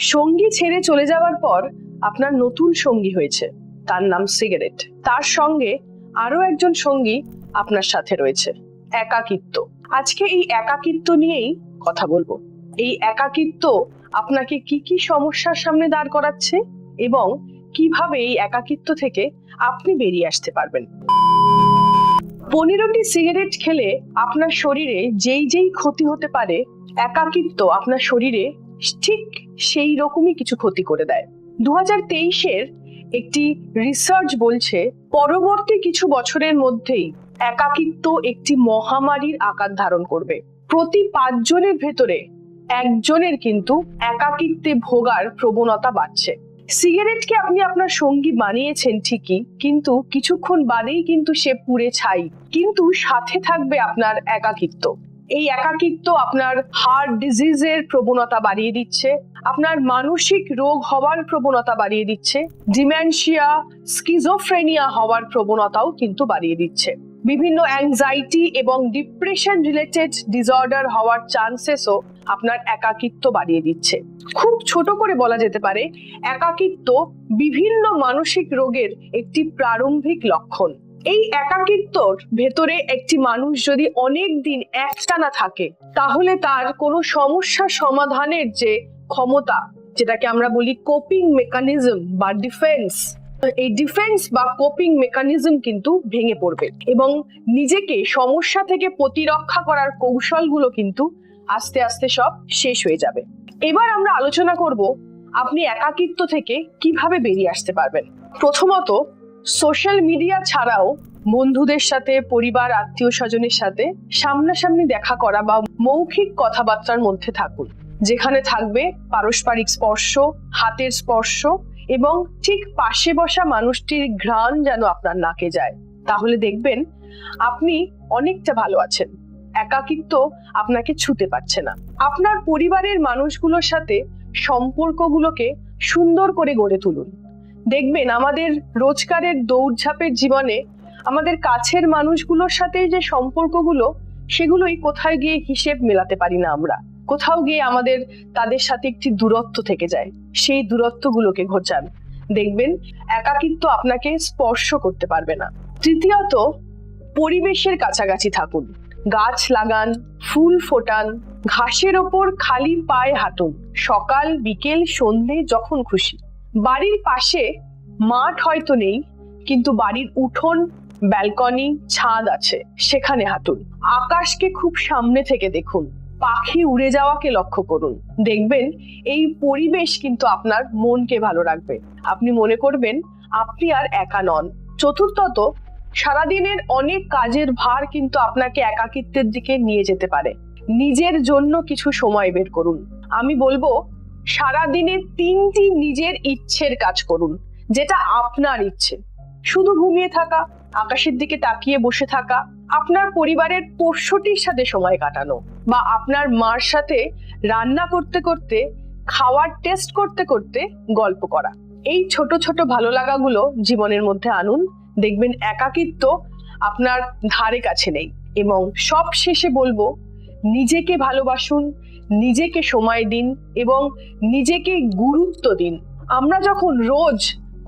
সঙ্গী ছেড়ে চলে যাওয়ার পর আপনার নতুন সঙ্গী হয়েছে, তার নাম সিগারেট। তার সঙ্গে আরো একজন সঙ্গী আপনার সাথে রয়েছে, একাকিত্ব। আজকে এই একাকিত্ব নিয়েই কথা বলবো। এই একাকিত্ব আপনাকে কি কি সমস্যার সামনে দাঁড় করাচ্ছে এবং কিভাবে এই একাকিত্ব থেকে আপনি বেরিয়ে আসতে পারবেন। 15টি সিগারেট খেলে আপনার শরীরে যেই যেই ক্ষতি হতে পারে, একাকিত্ব আপনার শরীরে ঠিক সেই রকমই কিছু ক্ষতি করে দেয়। 2023-এর একটি রিসার্চ বলছে পরবর্তী কিছু বছরের মধ্যেই একাকিত্ব একটি মহামারীর আকার ধারণ করবে। প্রতি 5 জনের ভেতরে একজনের কিন্তু একাকিত্বে ভোগার প্রবণতা বাড়ছে। সিগারেটকে আপনি আপনার সঙ্গী বানিয়েছেন ঠিকই, কিন্তু কিছুক্ষণ বাদেই কিন্তু সে পুড়ে ছাই, কিন্তু সাথে থাকবে আপনার একাকিত্ব। এই একাকিত্ব আপনার হার্ট ডিজিজের প্রবণতা বাড়িয়ে দিচ্ছে, আপনার মানসিক রোগ হওয়ার প্রবণতা বাড়িয়ে দিচ্ছে, ডিমেনশিয়া, স্কিজোফ্রেনিয়া হওয়ার প্রবণতাও কিন্তু বাড়িয়ে দিচ্ছে। বিভিন্ন অ্যাংজাইটি এবং ডিপ্রেশন রিলেটেড ডিসঅর্ডার হওয়ার চান্সেসও আপনার একাকিত্ব বাড়িয়ে দিচ্ছে। খুব ছোট করে বলা যেতে পারে একাকিত্ব বিভিন্ন মানসিক রোগের একটি প্রারম্ভিক লক্ষণ। এই একাকিত্বর ভেতরে একটি মানুষ যদি অনেক দিন একটানা থাকে, তাহলে তার কোনো সমস্যা সমাধানের যে ক্ষমতা, যেটাকে আমরা বলি কোপিং মেকানিজম বা ডিফেন্স, এই ডিফেন্স বা কোপিং মেকানিজম কিন্তু ভেঙে পড়বে এবং নিজেকে সমস্যা থেকে প্রতিরক্ষা করার কৌশলগুলো কিন্তু আস্তে আস্তে সব শেষ হয়ে যাবে। এবার আমরা আলোচনা করব আপনি একাকিত্ব থেকে কিভাবে বেরিয়ে আসতে পারবেন। প্রথমত, সোশ্যাল মিডিয়া ছাড়াও বন্ধুদের সাথে, পরিবার, আত্মীয় স্বজনের সাথে সামনাসামনি দেখা করা বা মৌখিক কথাবার্তার মধ্যে থাকুন, যেখানে থাকবে পারস্পরিক স্পর্শ, হাতের স্পর্শ এবং ঠিক পাশে বসা মানুষটির ঘ্রাণ যেন আপনার নাকে যায়। তাহলে দেখবেন আপনি অনেকটা ভালো আছেন, একাকিত্ব আপনাকে ছুতে পারছে না। আপনার পরিবারের মানুষগুলোর সাথে সম্পর্কগুলোকে সুন্দর করে গড়ে তুলুন। দেখবেন আমাদের রোজকারের দৌড়ঝাঁপের জীবনে আমাদের কাছের মানুষগুলোর সাথে যে সম্পর্কগুলো, সেগুলোই কোথায় গিয়ে হিসেব মেলাতে পারি না আমরা। কোথাও গিয়ে আমাদের তাদের সাথে একটি দূরত্ব থেকে যায়। সেই দূরত্বগুলোকে ঘোচান, দেখবেন একাকিত্ব আপনাকে স্পর্শ করতে পারবে না। তৃতীয়ত, পরিবেশের কাছাকাছি থাকুন, গাছ লাগান, ফুল ফোটান, ঘাসের ওপর খালি পায়ে হাঁটুন, সকাল, বিকেল, সন্ধে, যখন খুশি। বাড়ির পাশে মাঠ হয়তো নেই, কিন্তু বাড়ির উঠোন, ব্যালকনি, ছাদ আছে, সেখানে হাঁটুন। আকাশকে খুব সামনে থেকে দেখুন, পাখি উড়ে যাওয়াকে লক্ষ্য করুন। দেখবেন এই পরিবেশ কিন্তু আপনার মনকে ভালো রাখবে। আপনি মনে করবেন আপনি আর একা নন। চতুর্থত, সারাদিনের অনেক কাজের ভার কিন্তু আপনাকে একাকিত্বের দিকে নিয়ে যেতে পারে। নিজের জন্য কিছু সময় বের করুন। আমি বলবো সারাদিনে 3টি নিজের ইচ্ছের কাজ করুন, যেটা আপনার ইচ্ছে। শুধু ঘুমিয়ে থাকা, আকাশের দিকে তাকিয়ে বসে থাকা, আপনার পরিবারের পোষ্যটির সাথে সময় কাটানো, বা আপনার মার সাথে রান্না করতে করতে, খাওয়ার টেস্ট করতে করতে গল্প করা। এই ছোট ছোট ভালো লাগাগুলো জীবনের মধ্যে আনুন, দেখবেন একাকিত্ব আপনার ধারে কাছে নেই। এবং সব শেষে বলবো, নিজেকে ভালোবাসুন, নিজেকে সময় দিন এবং নিজেকে গুরুত্ব দিন। আমরা যখন রোজ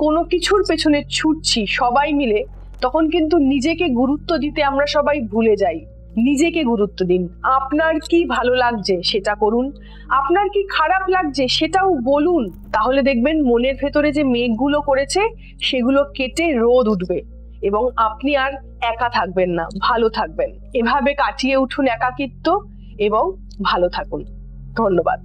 কোনো কিছুর পেছনে ছুটছি সবাই মিলে, তখন কিন্তু নিজেকে গুরুত্ব দিতে আমরা সবাই ভুলে যাই। নিজেকে গুরুত্ব দিন। আপনার কি ভালো লাগছে সেটা করুন, আপনার কি খারাপ লাগছে সেটাও বলুন। তাহলে দেখবেন মনের ভেতরে যে মেঘগুলো করেছে সেগুলো কেটে রোদ উঠবে এবং আপনি আর একা থাকবেন না, ভালো থাকবেন। এভাবে কাটিয়ে উঠুন একাকিত্ব এবং ভালো থাকুন। ধন্যবাদ।